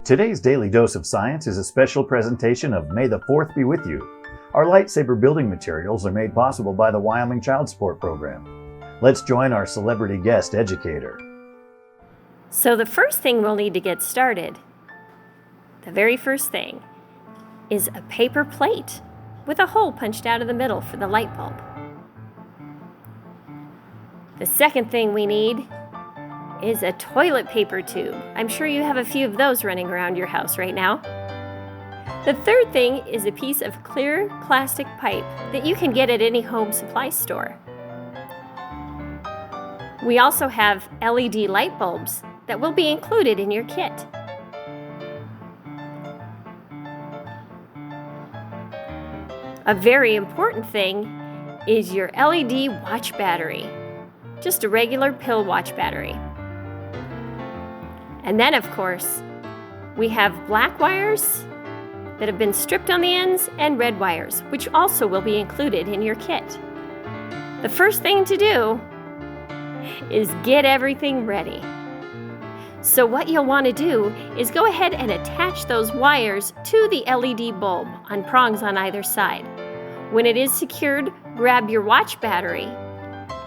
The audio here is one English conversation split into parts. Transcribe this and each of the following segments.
Today's Daily Dose of Science is a special presentation of May the 4th Be With You. Our Lightsaber building materials are made possible by the Wyoming Child Support Program. Let's join our celebrity guest educator. So the first thing we'll need to get started, the very first thing, is a paper plate with a hole punched out of the middle for the light bulb. The second thing we need is a toilet paper tube. I'm sure you have a few of those running around your house right now. The third thing is a piece of clear plastic pipe that you can get at any home supply store. We also have LED light bulbs that will be included in your kit. A very important thing is your LED watch battery, just a regular pill watch battery. And then, of course, we have black wires that have been stripped on the ends and red wires, which also will be included in your kit. The first thing to do is get everything ready. So what you'll want to do is go ahead and attach those wires to the LED bulb on prongs on either side. When it is secured, grab your watch battery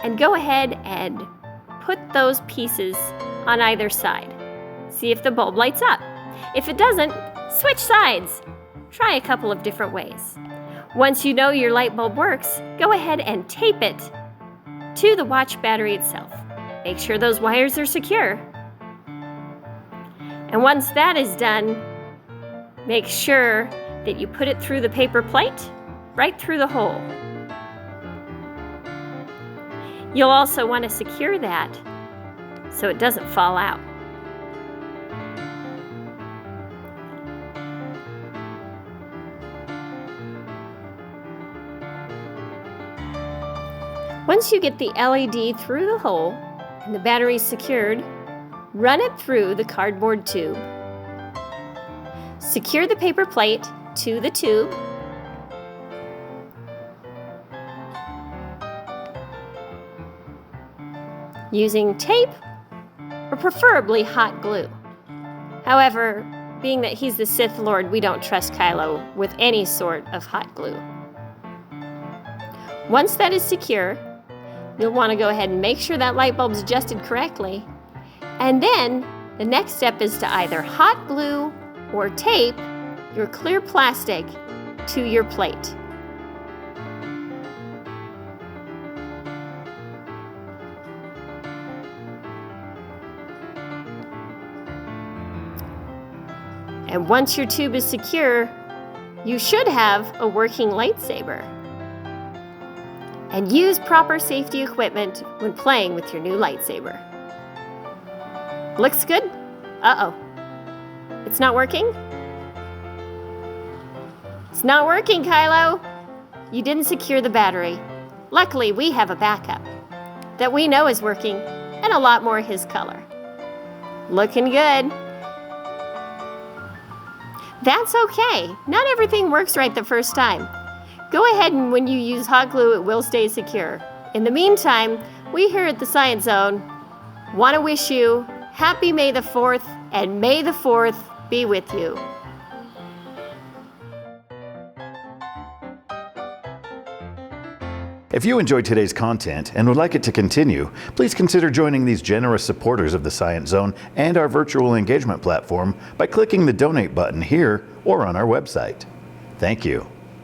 and go ahead and put those pieces on either side. See if the bulb lights up. If it doesn't, switch sides. Try a couple of different ways. Once you know your light bulb works, go ahead and tape it to the watch battery itself. Make sure those wires are secure. And once that is done, make sure that you put it through the paper plate, right through the hole. You'll also want to secure that so it doesn't fall out. Once you get the LED through the hole and the battery secured, run it through the cardboard tube. Secure the paper plate to the tube. Using tape or preferably hot glue. However, being that he's the Sith Lord, we don't trust Kylo with any sort of hot glue. Once that is secure, you'll want to go ahead and make sure that light bulb's adjusted correctly. And then the next step is to either hot glue or tape your clear plastic to your plate. And once your tube is secure, you should have a working lightsaber. And use proper safety equipment when playing with your new lightsaber. Looks good? Uh-oh. It's not working? It's not working, Kylo! You didn't secure the battery. Luckily, we have a backup that we know is working and a lot more his color. Looking good. That's okay. Not everything works right the first time. Go ahead and when you use hot glue, it will stay secure. In the meantime, we here at the Science Zone want to wish you happy May the 4th, and May the 4th be with you. If you enjoyed today's content and would like it to continue, please consider joining these generous supporters of the Science Zone and our virtual engagement platform by clicking the donate button here or on our website. Thank you.